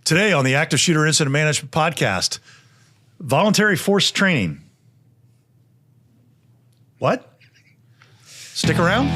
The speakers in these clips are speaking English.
Today on the Active Shooter Incident Management Podcast, voluntary force training. What? Stick around.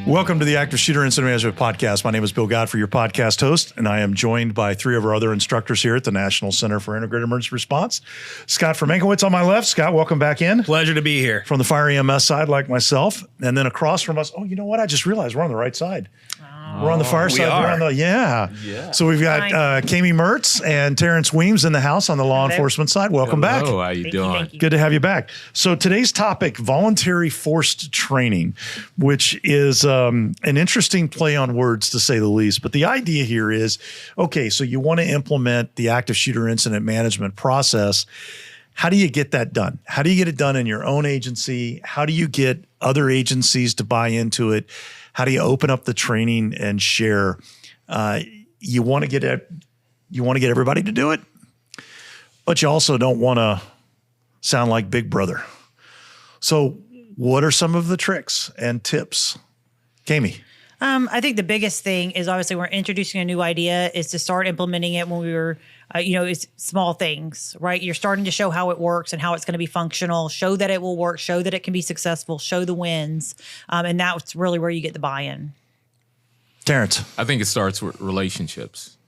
Welcome to the Active Shooter Incident Management Podcast. My name is Bill Godfrey, your podcast host, and I am joined by three of our other instructors here at the National Center for Integrated Emergency Response. Scott Formankiewicz on my left. Scott, welcome back in. Pleasure to be here. From the fire EMS side, like myself. And then across from us, oh, you know what? I just realized we're on the right side. We're on the fire side. are. We're on the, yeah. So we've got Maertz and Terrance Weems in the house on the law enforcement side. Welcome back. Hello, how you doing? Thank you. Good to have you back. So today's topic, voluntary forced training, which is an interesting play on words to say the least. But the idea here is, okay, so you want to implement the active shooter incident management process. How do you get that done? How do you get it done in your own agency? How do you get other agencies to buy into it? How do you open up the training and share? You want to get everybody to do it, but you also don't want to sound like Big Brother. So, what are some of the tricks and tips, Kami? I think the biggest thing is obviously we're introducing a new idea is to start implementing it when we were, it's small things, right? You're starting to show how it works and how it's going to be functional, show that it will work, show that it can be successful, show the wins. And that's really where you get the buy-in. Terrance. I think it starts with relationships.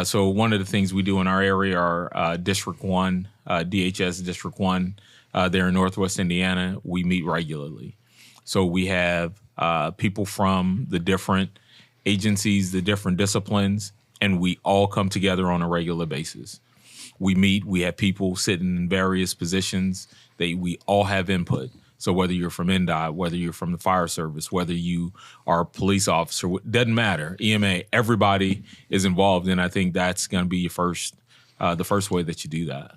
So one of the things we do in our area are District 1, DHS District 1, there in Northwest Indiana, we meet regularly. So we have people from the different agencies, the different disciplines, and we all come together on a regular basis. We meet, we have people sitting in various positions. We all have input. So whether you're from NDOT, whether you're from the fire service, whether you are a police officer, doesn't matter. EMA, everybody is involved, and I think that's going to be the first way that you do that.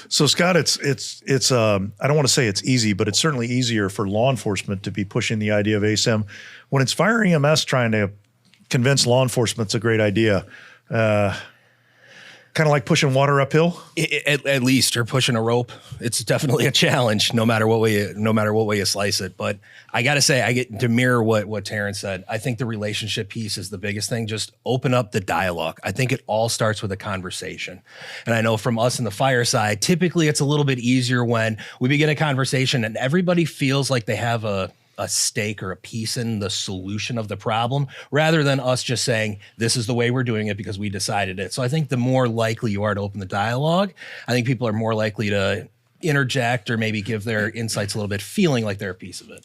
So Scott, it's I don't want to say it's easy, but it's certainly easier for law enforcement to be pushing the idea of ASIM. When it's fire EMS trying to convince law enforcement it's a great idea, kind of like pushing water uphill. At least you're pushing a rope. It's definitely a challenge, no matter what way you slice it. But I got to say, I get to mirror what Terrance said. I think the relationship piece is the biggest thing. Just open up the dialogue. I think it all starts with a conversation. And I know from us in the fire side, typically it's a little bit easier when we begin a conversation and everybody feels like they have a stake or a piece in the solution of the problem, rather than us just saying, this is the way we're doing it because we decided it. So I think the more likely you are to open the dialogue, I think people are more likely to interject or maybe give their insights a little bit, feeling like they're a piece of it.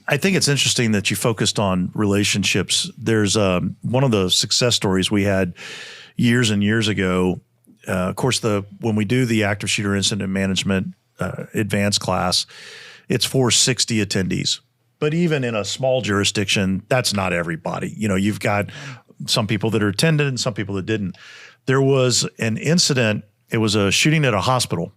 I think it's interesting that you focused on relationships. There's one of the success stories we had years and years ago. Of course, when we do the active shooter incident management advanced class, it's for 60 attendees. But even in a small jurisdiction, that's not everybody. You've got some people that are attended and some people that didn't. There was an incident. It was a shooting at a hospital,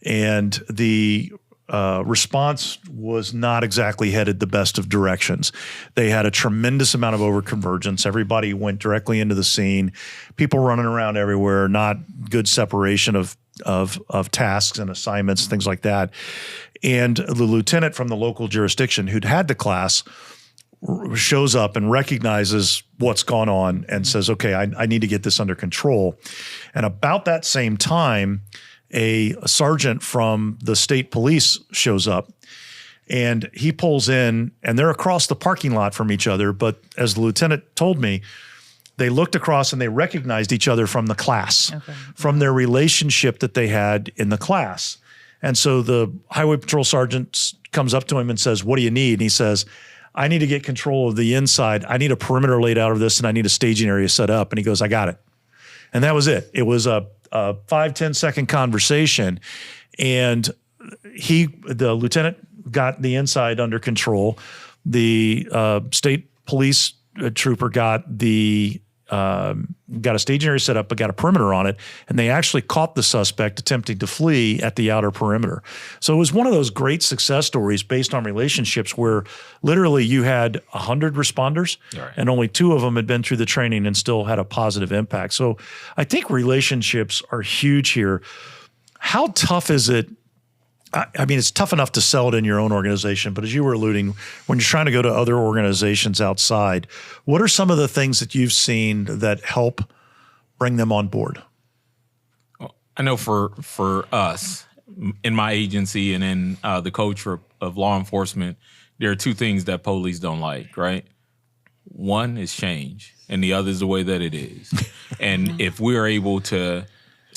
and the response was not exactly headed the best of directions. They had a tremendous amount of overconvergence. Everybody went directly into the scene, people running around everywhere, not good separation of tasks and assignments, things like that. And the lieutenant from the local jurisdiction who'd had the class shows up and recognizes what's gone on and says, okay, I need to get this under control. And about that same time, a sergeant from the state police shows up, and he pulls in, and they're across the parking lot from each other. But as the lieutenant told me, they looked across and they recognized each other from the class, from their relationship that they had in the class. And so the highway patrol sergeant comes up to him and says, what do you need? And he says, I need to get control of the inside. I need a perimeter laid out of this, and I need a staging area set up. And he goes, I got it. And that was it. It was a 5-10 second conversation. And the lieutenant got the inside under control. The state police trooper got a staging area set up, but got a perimeter on it, and they actually caught the suspect attempting to flee at the outer perimeter. So it was one of those great success stories based on relationships where literally you had 100 responders, and only 2 of them had been through the training and still had a positive impact. So I think relationships are huge here. How tough is it I mean, it's tough enough to sell it in your own organization, but as you were alluding, when you're trying to go to other organizations outside, what are some of the things that you've seen that help bring them on board? I know for us in my agency and in the culture of law enforcement, there are two things that police don't like, right? One is change, and the other is the way that it is. And if we're able to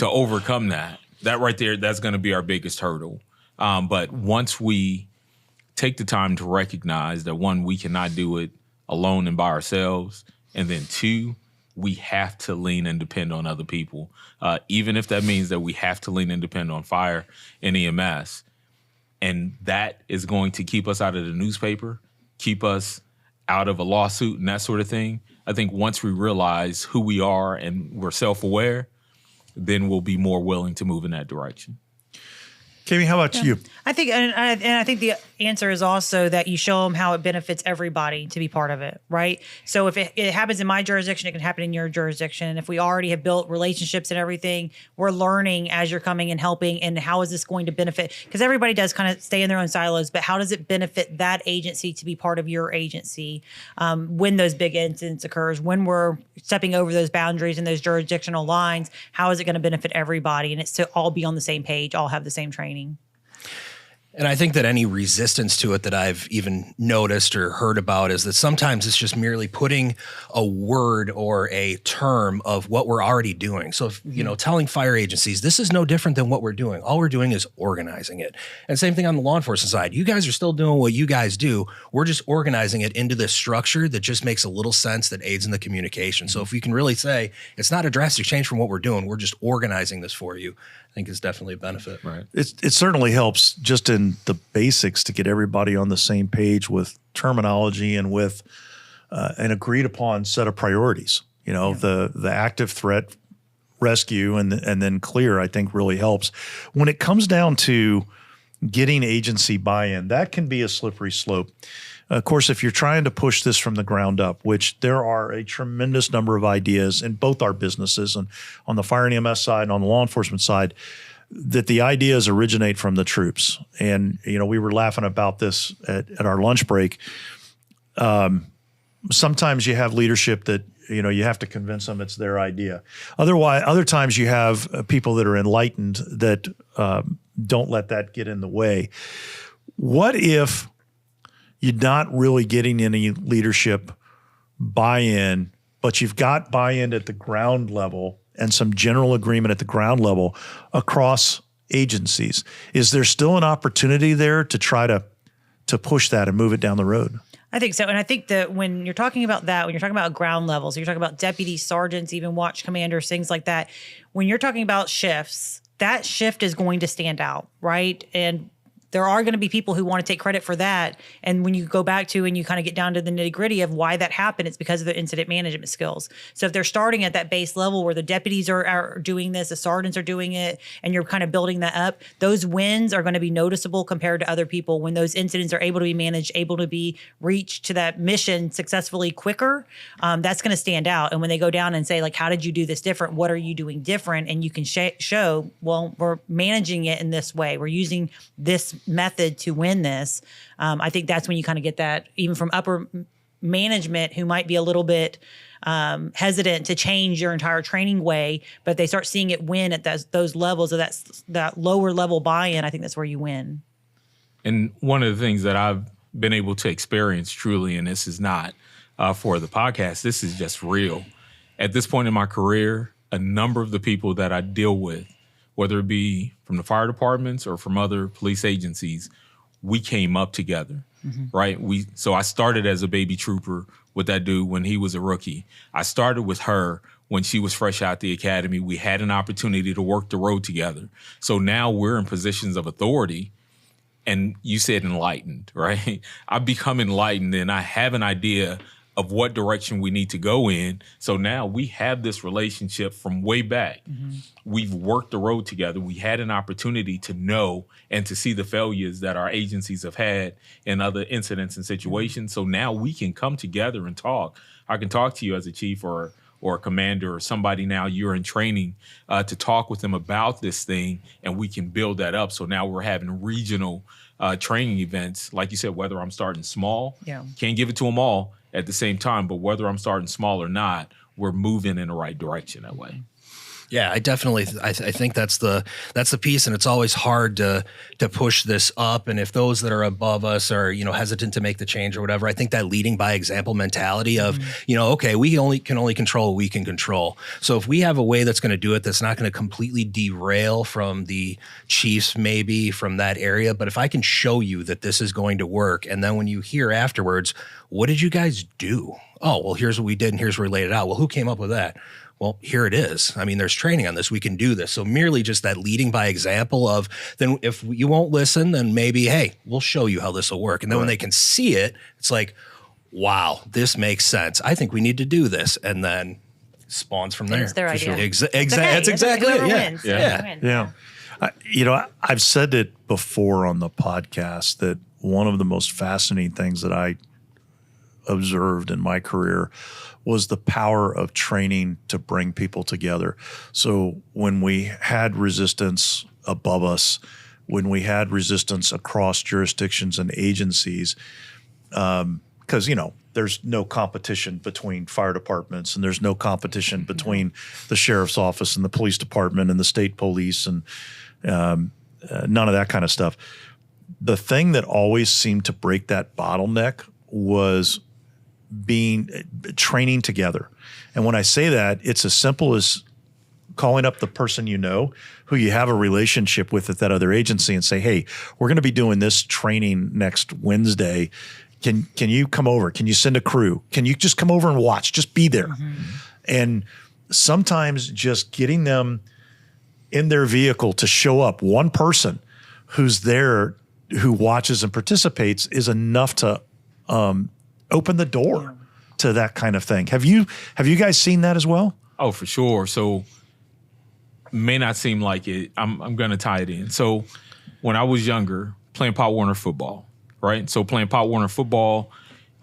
overcome that right there, that's going to be our biggest hurdle. But once we take the time to recognize that, one, we cannot do it alone and by ourselves, and then two, we have to lean and depend on other people, even if that means that we have to lean and depend on fire and EMS. And that is going to keep us out of the newspaper, keep us out of a lawsuit and that sort of thing. I think once we realize who we are and we're self-aware, then we'll be more willing to move in that direction. Kami, how about you? I think, and I think the answer is also that you show them how it benefits everybody to be part of it, right? So if it happens in my jurisdiction, it can happen in your jurisdiction. And if we already have built relationships and everything, we're learning as you're coming and helping, and how is this going to benefit? Because everybody does kind of stay in their own silos, but how does it benefit that agency to be part of your agency when those big incidents occurs, when we're stepping over those boundaries and those jurisdictional lines? How is it going to benefit everybody? And it's to all be on the same page, all have the same training. And I think that any resistance to it that I've even noticed or heard about is that sometimes it's just merely putting a word or a term of what we're already doing. So, if, telling fire agencies, this is no different than what we're doing. All we're doing is organizing it. And same thing on the law enforcement side. You guys are still doing what you guys do. We're just organizing it into this structure that just makes a little sense, that aids in the communication. So if we can really say it's not a drastic change from what we're doing, we're just organizing this for you, I think is definitely a benefit. Right. It certainly helps just in the basics to get everybody on the same page with terminology and with an agreed upon set of priorities. The active threat, rescue, and then clear, I think really helps. When it comes down to getting agency buy-in, that can be a slippery slope. Of course, if you're trying to push this from the ground up, which there are a tremendous number of ideas in both our businesses, and on the fire and EMS side and on the law enforcement side, that the ideas originate from the troops. And, we were laughing about this at our lunch break. Sometimes you have leadership that, you have to convince them it's their idea. Other times you have people that are enlightened that don't let that get in the way. What if you're not really getting any leadership buy-in, but you've got buy-in at the ground level and some general agreement at the ground level across agencies? Is there still an opportunity there to try to push that and move it down the road? I think so. And I think that when you're talking about that, when you're talking about ground levels, you're talking about deputies, sergeants, even watch commanders, things like that. When you're talking about shifts, that shift is going to stand out, right? And there are going to be people who want to take credit for that. And when you go back to and you kind of get down to the nitty gritty of why that happened, it's because of their incident management skills. So if they're starting at that base level where the deputies are doing this, the sergeants are doing it, and you're kind of building that up, those wins are going to be noticeable compared to other people. When those incidents are able to be managed, able to be reached to that mission successfully quicker, that's going to stand out. And when they go down and say, like, how did you do this different? What are you doing different? And you can show, well, we're managing it in this way. We're using this method to win this. I think that's when you kind of get that, even from upper management, who might be a little bit hesitant to change your entire training way, but they start seeing it win at those levels of that lower level buy-in. I think that's where you win. And one of the things that I've been able to experience truly, and this is not for the podcast, this is just real. At this point in my career, a number of the people that I deal with, whether it be from the fire departments or from other police agencies, we came up together, right? So I started as a baby trooper with that dude when he was a rookie. I started with her when she was fresh out the academy. We had an opportunity to work the road together. So now we're in positions of authority. And you said enlightened, right? I've become enlightened, and I have an idea of what direction we need to go in. So now we have this relationship from way back. We've worked the road together. We had an opportunity to know and to see the failures that our agencies have had in other incidents and situations. So now we can come together and talk. I can talk to you as a chief or or a commander or somebody now you're in training to talk with them about this thing, and we can build that up. So now we're having regional training events. Like you said, whether I'm starting small, can't give it to them all at the same time, but whether I'm starting small or not, we're moving in the right direction that way. Yeah, I definitely. I think that's the piece, and it's always hard to push this up. And if those that are above us are hesitant to make the change or whatever, I think that leading by example mentality of okay, we can only control what we can control. So if we have a way that's going to do it, that's not going to completely derail from the Chiefs, maybe from that area, but if I can show you that this is going to work, and then when you hear afterwards, what did you guys do? Oh, well, here's what we did, and here's where we laid it out. Well, who came up with that? Well, here it is. I mean, there's training on this. We can do this. So merely just that leading by example of, then if you won't listen, then maybe, hey, we'll show you how this will work. And then when they can see it, it's like, wow, this makes sense. I think we need to do this. And then spawns from there. It's their idea. Sure. That's exactly it. Wins. Yeah. I've said it before on the podcast that one of the most fascinating things that I observed in my career was the power of training to bring people together. So when we had resistance above us, when we had resistance across jurisdictions and agencies, because, there's no competition between fire departments, and there's no competition between the sheriff's office and the police department and the state police, and none of that kind of stuff. The thing that always seemed to break that bottleneck was training together. And when I say that, it's as simple as calling up the person who you have a relationship with at that other agency and say, hey, we're going to be doing this training next Wednesday. Can you come over? Can you send a crew? Can you just come over and watch? Just be there. And sometimes just getting them in their vehicle to show up, one person who's there, who watches and participates, is enough to open the door to that kind of thing. Have you guys seen that as well? Oh, for sure. So may not seem like it. I'm going to tie it in. So when I was younger, playing Pop Warner football, right? So playing Pop Warner football,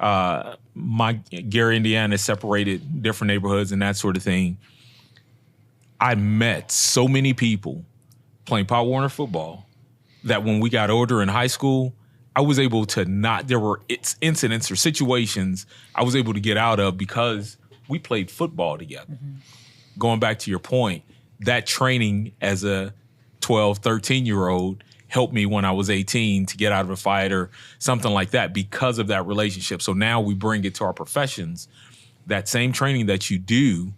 Gary, Indiana is separated, different neighborhoods and that sort of thing. I met so many people playing Pop Warner football that when we got older in high school, I was able to there were incidents or situations I was able to get out of because we played football together. Going back to your point, that training as a 12, 13-year-old helped me when I was 18 to get out of a fight or something like that because of that relationship. So now we bring it to our professions. That same training that you do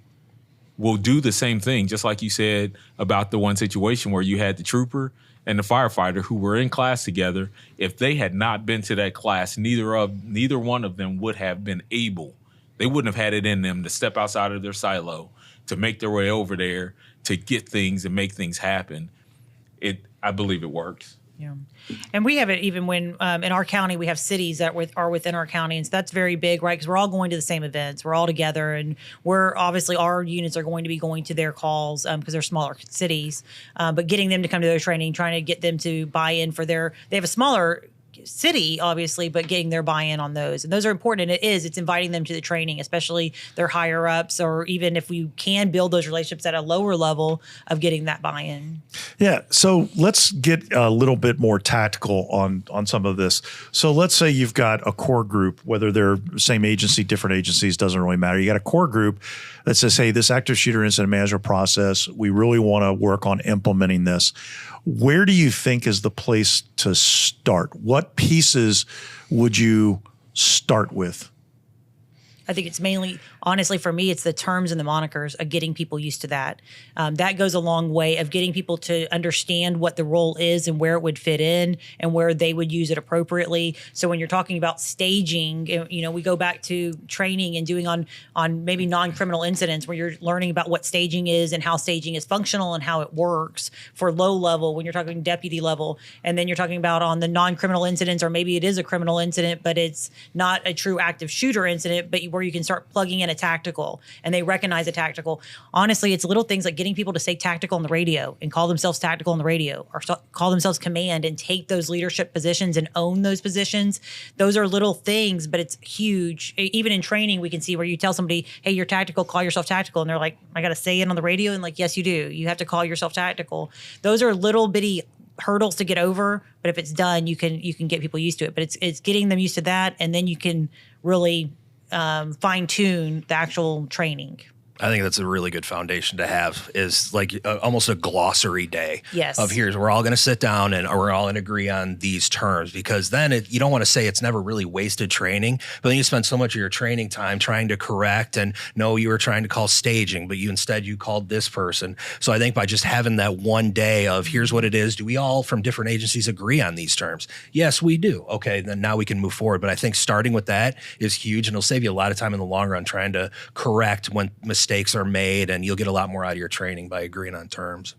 will do the same thing, just like you said about the one situation where you had the trooper and the firefighter who were in class together. If they had not been to that class, neither one of them would have been able. They wouldn't have had it in them to step outside of their silo, to make their way over there, to get things and make things happen. I believe it works. Yeah. And we have it even when in our county, we have cities that are within our county. And so that's very big, right? Because we're all going to the same events. We're all together. And our units are going to be going to their calls because they're smaller cities. But getting them to come to their training, trying to get them to buy in they have a smaller city, obviously, but getting their buy-in on those. And those are important. And it's inviting them to the training, especially their higher ups, or even if we can build those relationships at a lower level of getting that buy-in. Yeah. So let's get a little bit more tactical on some of this. So let's say you've got a core group, whether they're same agency, different agencies, doesn't really matter. You got a core group that says, hey, this active shooter incident management process, we really want to work on implementing this. Where do you think is the place to start? What pieces would you start with? I think it's mainly, honestly, for me, it's the terms and the monikers of getting people used to that. That goes a long way of getting people to understand what the role is and where it would fit in and where they would use it appropriately. So when you're talking about staging, we go back to training and doing on maybe non-criminal incidents where you're learning about what staging is and how staging is functional and how it works for low level when you're talking deputy level. And then you're talking about on the non-criminal incidents, or maybe it is a criminal incident, but it's not a true active shooter incident, but where you can start plugging in a tactical and they recognize a tactical. Honestly, it's little things like getting people to say tactical on the radio and call themselves tactical on the radio, or call themselves command and take those leadership positions and own those positions. Those are little things, but it's huge. Even in training, we can see where you tell somebody, hey, you're tactical, call yourself tactical. And they're like, I got to say it on the radio. And like, yes, you do. You have to call yourself tactical. Those are little bitty hurdles to get over, but if it's done, you can get people used to it. But it's getting them used to that, and then you can really fine tune the actual training. I think that's a really good foundation to have, is like almost a glossary day. Yes. Of we're all going to sit down and we're all going to agree on these terms, because then you don't want to say it's never really wasted training, but then you spend so much of your training time trying to correct and no, you were trying to call staging, but you called this person. So I think by just having that one day of here's what it is, do we all from different agencies agree on these terms? Yes, we do. Okay, then now we can move forward. But I think starting with that is huge, and it'll save you a lot of time in the long run trying to correct when mistakes are made, and you'll get a lot more out of your training by agreeing on terms.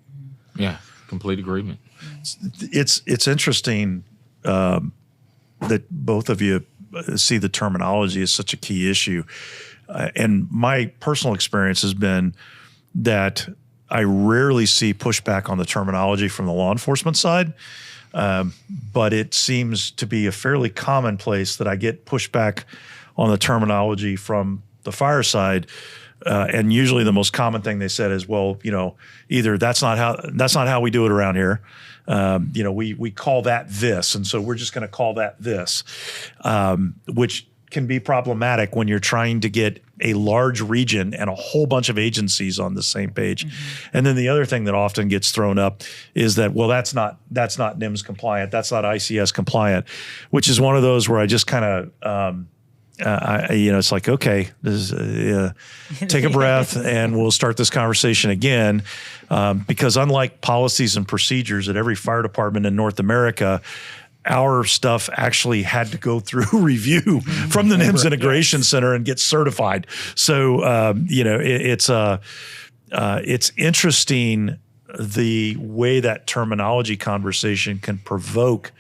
Yeah, complete agreement. It's interesting that both of you see the terminology as such a key issue. And my personal experience has been that I rarely see pushback on the terminology from the law enforcement side. But it seems to be a fairly commonplace that I get pushback on the terminology from the fire side. And usually the most common thing they said is, well, either that's not how we do it around here. We call that this. And so we're just going to call that this, which can be problematic when you're trying to get a large region and a whole bunch of agencies on the same page. Mm-hmm. And then the other thing that often gets thrown up is that, well, that's not NIMS compliant. That's not ICS compliant, which is one of those where I just kind of, it's like, okay, take a breath and we'll start this conversation again. Because unlike policies and procedures at every fire department in North America, our stuff actually had to go through review from the NIMS Integration Center and get certified. So, it's interesting the way that terminology conversation can provoke,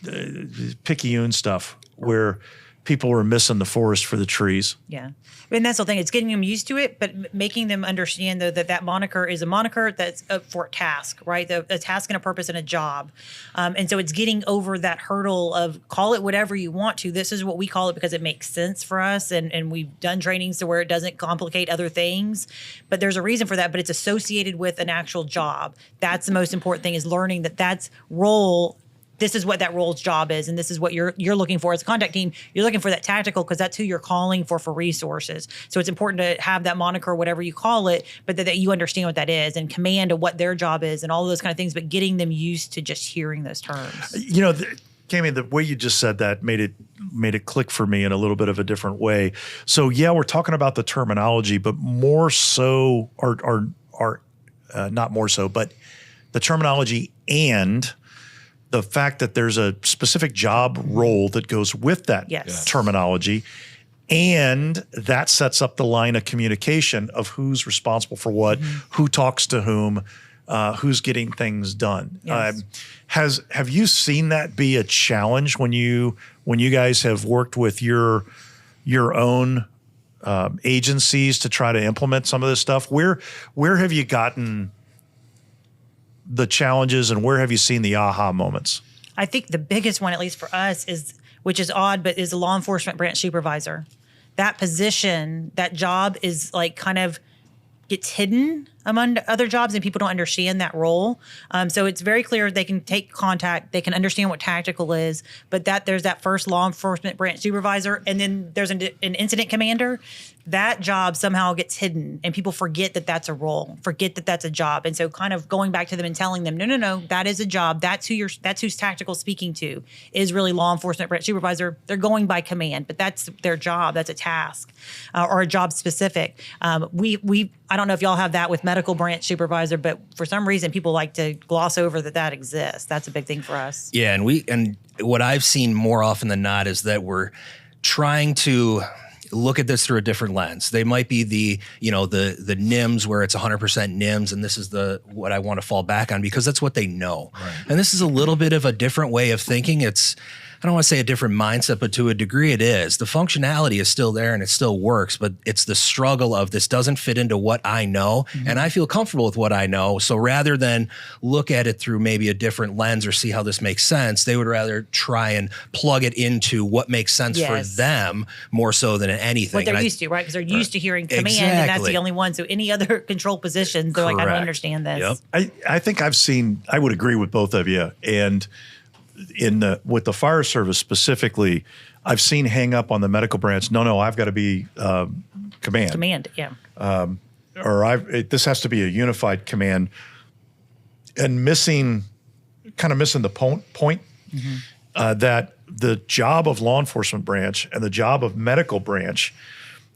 the picayune stuff where people are missing the forest for the trees. Yeah. And that's the thing. It's getting them used to it, but making them understand, though, that moniker is a moniker that's for a task, right? A task and a purpose and a job. And so it's getting over that hurdle of call it whatever you want to. This is what we call it because it makes sense for us. And we've done trainings to where it doesn't complicate other things. But there's a reason for that. But it's associated with an actual job. That's the most important thing, is learning that's role. This is what that role's job is, and this is what you're looking for as a contact team. You're looking for that tactical because that's who you're calling for resources. So it's important to have that moniker, whatever you call it, but that you understand what that is, and command of what their job is, and all of those kind of things. But getting them used to just hearing those terms. Cami, the way you just said that made it click for me in a little bit of a different way. So yeah, we're talking about the terminology, but more so, or not more so, but the terminology and the fact that there's a specific job role that goes with that terminology, and that sets up the line of communication of who's responsible for what, who talks to whom, who's getting things done. Yes. Have you seen that be a challenge when you guys have worked with your own agencies to try to implement some of this stuff? Where have you gotten the challenges, and where have you seen the aha moments? I think the biggest one, at least for us, which is odd, but is the law enforcement branch supervisor. That position, that job is like kind of gets hidden among other jobs, and people don't understand that role. So it's very clear they can take contact, they can understand what tactical is, but there's that first law enforcement branch supervisor, and then there's an incident commander. That job somehow gets hidden, and people forget that that's a role, forget that that's a job. And so kind of going back to them and telling them, no, that is a job. That's who's tactical speaking to, is really law enforcement branch supervisor. They're going by command, but that's their job. That's a task or a job specific. I don't know if y'all have that with medical branch supervisor, but for some reason people like to gloss over that exists. That's a big thing for us. Yeah, and what I've seen more often than not is that we're trying to look at this through a different lens. They might be the NIMS where it's 100% NIMS, and this is what I want to fall back on because that's what they know. Right. And this is a little bit of a different way of thinking. I don't want to say a different mindset, but to a degree it is. The functionality is still there and it still works, but it's the struggle of this doesn't fit into what I know and I feel comfortable with what I know. So rather than look at it through maybe a different lens or see how this makes sense, they would rather try and plug it into what makes sense for them more so than anything. What they're used to, right? Because they're used to hearing command and that's the only one. So any other control positions, they're like, I don't understand this. I think I would agree with both of you. And with the fire service specifically, I've seen hang up on the medical branch. No, I've got to be command. Command, yeah. This has to be a unified command, and missing the point that the job of law enforcement branch and the job of medical branch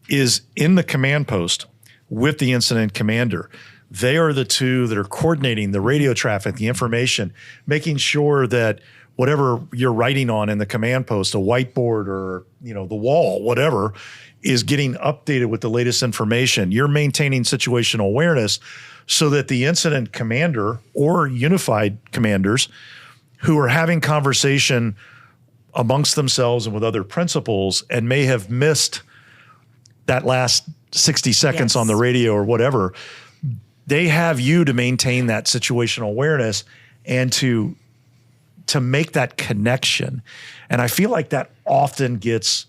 is in the command post with the incident commander. They are the two that are coordinating the radio traffic, the information, making sure that whatever you're writing on in the command post, a whiteboard or the wall, whatever, is getting updated with the latest information. You're maintaining situational awareness so that the incident commander or unified commanders who are having conversation amongst themselves and with other principals and may have missed that last 60 seconds on the radio or whatever, they have you to maintain that situational awareness and to make that connection. And I feel like that often gets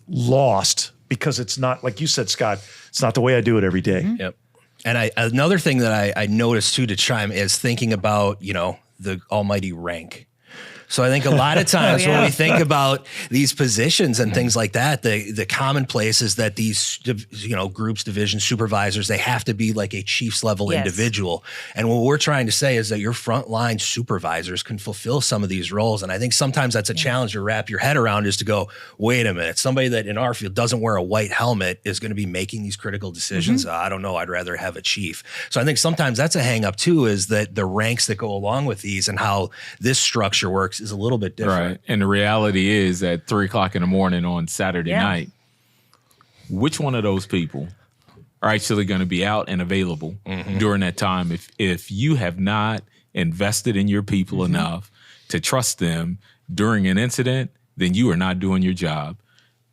lost because it's not, like you said, Scott, it's not the way I do it every day. Yep. And another thing that I noticed too to chime is thinking about, the almighty rank. So I think a lot of times when we think about these positions and things like that, the commonplace is that these, groups, divisions, supervisors, they have to be like a chief's level individual. And what we're trying to say is that your frontline supervisors can fulfill some of these roles. And I think sometimes that's a challenge to wrap your head around, is to go, wait a minute, somebody that in our field doesn't wear a white helmet is going to be making these critical decisions. I don't know. I'd rather have a chief. So I think sometimes that's a hang up too, is that the ranks that go along with these and how this structure works is a little bit different. Right. And the reality is at 3:00 in the morning on Saturday night, which one of those people are actually going to be out and available during that time? If you have not invested in your people enough to trust them during an incident, then you are not doing your job.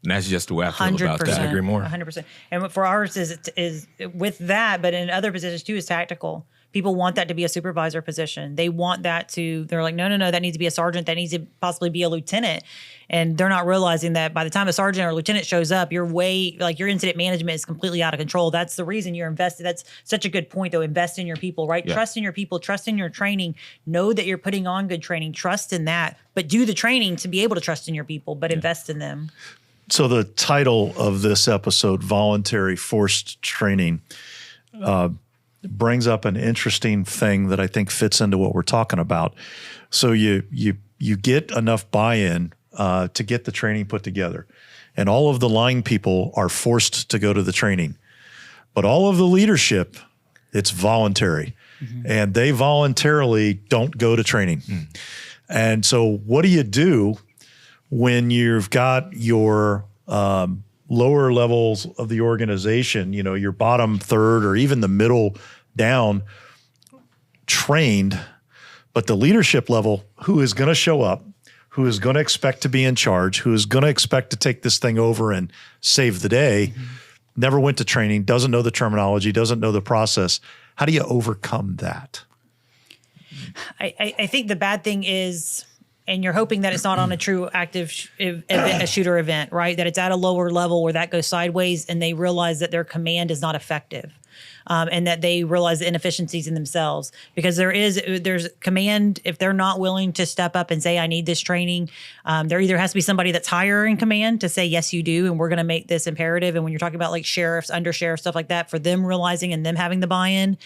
And that's just the way I feel about that. I agree more. 100%. And for ours is with that, but in other positions too, is tactical. People want that to be a supervisor position. They want that they're like, no, that needs to be a sergeant. That needs to possibly be a lieutenant. And they're not realizing that by the time a sergeant or lieutenant shows up, your incident management is completely out of control. That's the reason you're invested. That's such a good point though. Invest in your people, right? Yeah. Trust in your people, trust in your training, know that you're putting on good training, trust in that, but do the training to be able to trust in your people, but invest in them. So the title of this episode, Voluntary Forced Training, brings up an interesting thing that I think fits into what we're talking about. So you get enough buy-in to get the training put together, and all of the line people are forced to go to the training, but all of the leadership, it's voluntary, and they voluntarily don't go to training. And so what do you do when you've got your lower levels of the organization, your bottom third or even the middle down, trained, but the leadership level, who is going to show up, who is going to expect to be in charge, who is going to expect to take this thing over and save the day, never went to training, doesn't know the terminology, doesn't know the process. How do you overcome that? I think the bad thing is, and you're hoping that it's not on a true active event, a shooter event, right? That it's at a lower level where that goes sideways and they realize that their command is not effective. And that they realize the inefficiencies in themselves, because there's command. If they're not willing to step up and say, I need this training, there either has to be somebody that's higher in command to say, yes, you do. And we're going to make this imperative. And when you're talking about like sheriffs, under sheriffs, stuff like that, for them realizing and them having the buy-in,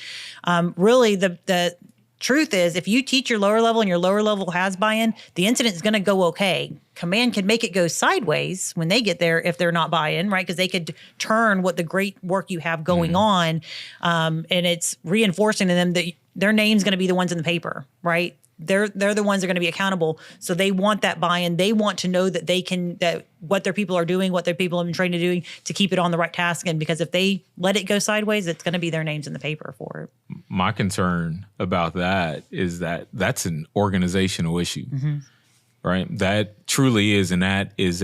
really the truth is, if you teach your lower level and your lower level has buy-in, the incident is going to go okay. Command can make it go sideways when they get there if they're not buy-in, right? Because they could turn what the great work you have going on, and it's reinforcing to them that their name's going to be the ones in the paper, right? They're the ones that are going to be accountable. So they want that buy-in. They want to know that that what their people are doing, what their people have been trained to doing, to keep it on the right task. And because if they let it go sideways, it's going to be their names in the paper for it. My concern about that is that that's an organizational issue. right? That truly is, and that is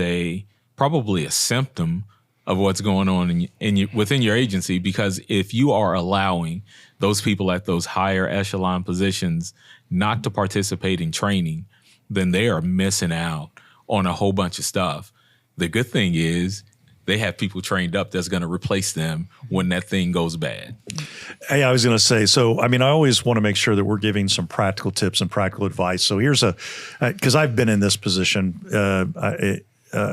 probably a symptom of what's going on within your agency, because if you are allowing those people at those higher echelon positions not to participate in training, then they are missing out on a whole bunch of stuff. The good thing is they have people trained up that's going to replace them when that thing goes bad. Hey, I was going to say, so, I mean, I always want to make sure that we're giving some practical tips and practical advice. So here's because I've been in this position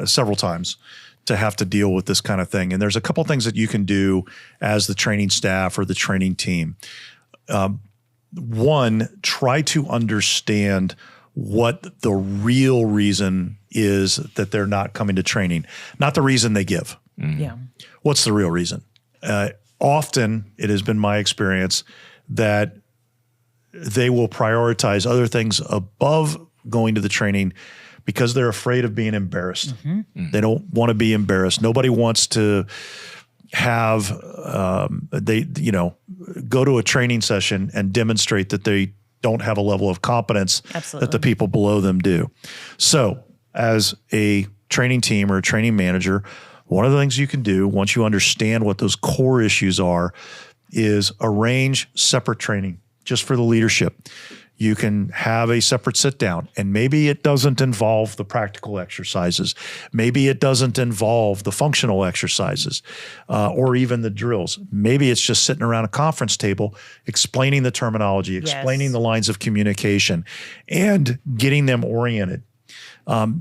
several times to have to deal with this kind of thing. And there's a couple things that you can do as the training staff or the training team. One, try to understand what the real reason is that they're not coming to training, not the reason they give. Yeah. What's the real reason? Often it has been my experience that they will prioritize other things above going to the training because they're afraid of being embarrassed. They don't want to be embarrassed. Nobody wants to have go to a training session and demonstrate that they don't have a level of competence that the people below them do. So as a training team or a training manager, one of the things you can do once you understand what those core issues are is arrange separate training just for the leadership. You can have a separate sit down, and maybe it doesn't involve the practical exercises. Maybe it doesn't involve the functional exercises or even the drills. Maybe it's just sitting around a conference table, explaining the terminology, explaining the lines of communication, and getting them oriented.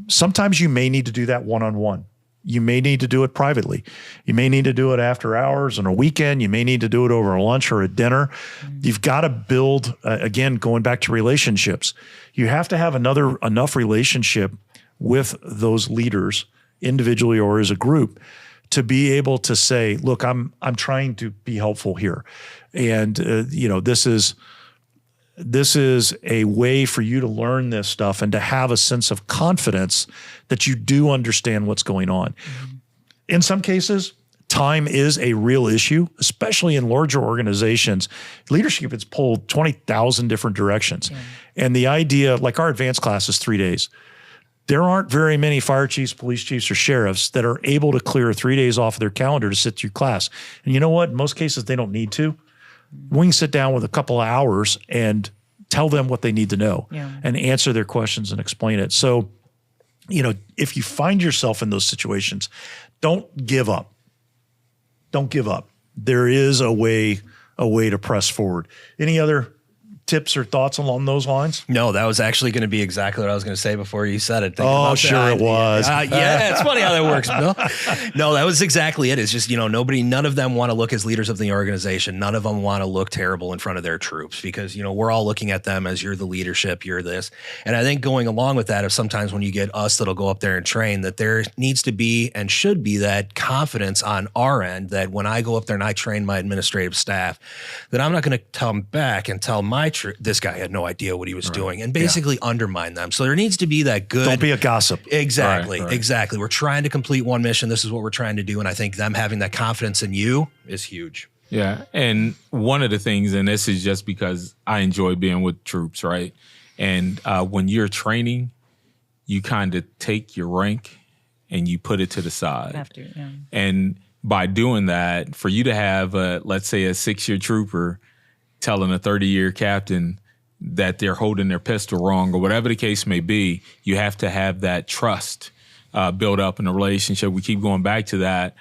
Sometimes you may need to do that one-on-one. You may need to do it privately. You may need to do it after hours on a weekend. You may need to do it over a lunch or a dinner. You've got to build, again, going back to relationships. You have to have enough relationship with those leaders, individually or as a group, to be able to say, look, I'm trying to be helpful here. And, this is a way for you to learn this stuff and to have a sense of confidence that you do understand what's going on. In some cases, time is a real issue, especially in larger organizations. Leadership is pulled 20,000 different directions. And the idea, like our advanced class is 3 days. There aren't very many fire chiefs, police chiefs, or sheriffs that are able to clear 3 days off of their calendar to sit through class. And you know what? In most cases, they don't need to. We can sit down with a couple of hours and tell them what they need to know and answer their questions and explain it. So, if you find yourself in those situations, don't give up. Don't give up. There is a way to press forward. Any other tips or thoughts along those lines? No, that was actually going to be exactly what I was going to say before you said it. Oh, sure it was. Yeah, it's funny how that works, Bill. No, that was exactly it. It's just, none of them want to look as leaders of the organization. None of them want to look terrible in front of their troops because, we're all looking at them as you're the leadership, you're this. And I think going along with that is sometimes when you get us that'll go up there and train, that there needs to be and should be that confidence on our end that when I go up there and I train my administrative staff, that I'm not going to come back and tell this guy had no idea what he was doing and basically undermine them. So there needs to be that good. Don't be a gossip. Exactly. Exactly. We're trying to complete one mission. This is what we're trying to do. And I think them having that confidence in you is huge. Yeah. And one of the things, and this is just because I enjoy being with troops, right? And when you're training, you kind of take your rank and you put it to the side. You have to, yeah. And by doing that, for you to have, let's say, a 6-year trooper telling a 30-year captain that they're holding their pistol wrong or whatever the case may be, you have to have that trust built up in a relationship. We keep going back to that.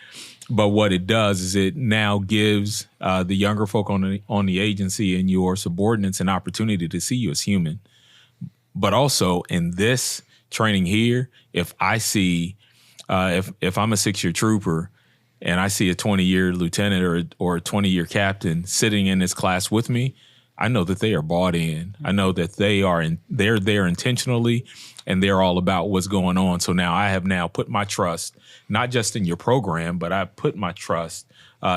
But what it does is it now gives the younger folk on the agency and your subordinates an opportunity to see you as human. But also in this training here, if I see, if I'm a 6-year trooper and I see a 20-year lieutenant or a 20-year captain sitting in this class with me, I know that they are bought in. I know that they're there intentionally and they're all about what's going on. So now I have put my trust, not just in your program, but I put my trust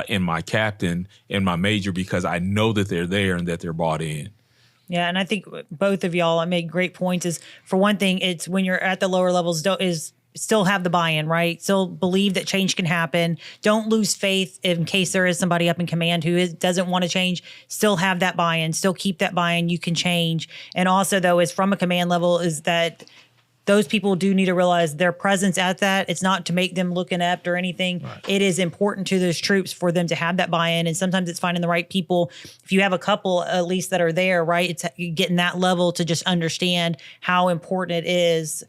in my captain, in my major, because I know that they're there and that they're bought in. Yeah, and I think both of y'all made great points. Is for one thing, it's when you're at the lower levels, still have the buy-in, right? Still believe that change can happen. Don't lose faith in case there is somebody up in command who doesn't want to change. Still have that buy-in. Still keep that buy-in. You can change. And also, though, is from a command level is that those people do need to realize their presence at that. It's not to make them look inept or anything. Right. It is important to those troops for them to have that buy-in. And sometimes it's finding the right people. If you have a couple at least that are there, right, it's getting that level to just understand how important it is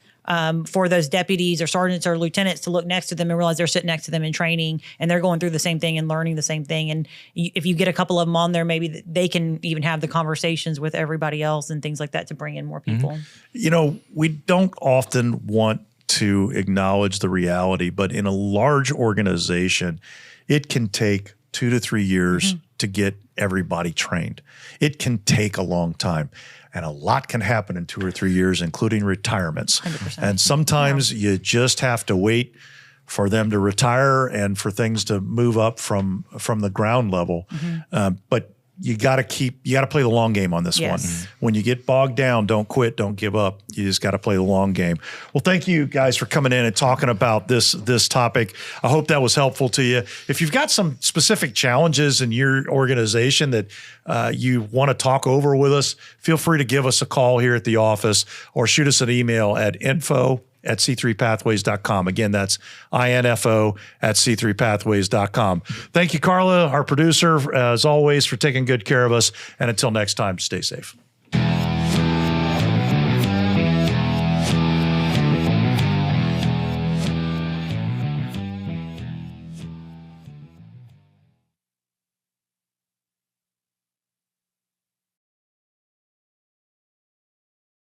for those deputies or sergeants or lieutenants to look next to them and realize they're sitting next to them in training and they're going through the same thing and learning the same thing. And if you get a couple of them on there, maybe they can even have the conversations with everybody else and things like that to bring in more people. You know, we don't often want to acknowledge the reality, but in a large organization, it can take 2 to 3 years to get everybody trained. It can take a long time. And a lot can happen in 2 or 3 years, including retirements. 100%. And sometimes you just have to wait for them to retire and for things to move up from the ground level. But you got to play the long game on this one. When you get bogged down, don't quit, don't give up. You just got to play the long game. Well, thank you guys for coming in and talking about this topic. I hope that was helpful to you. If you've got some specific challenges in your organization that you want to talk over with us, feel free to give us a call here at the office or shoot us an email at info@c3pathways.com. Again, that's info@c3pathways.com. Thank you, Carla, our producer, as always, for taking good care of us. And until next time, stay safe.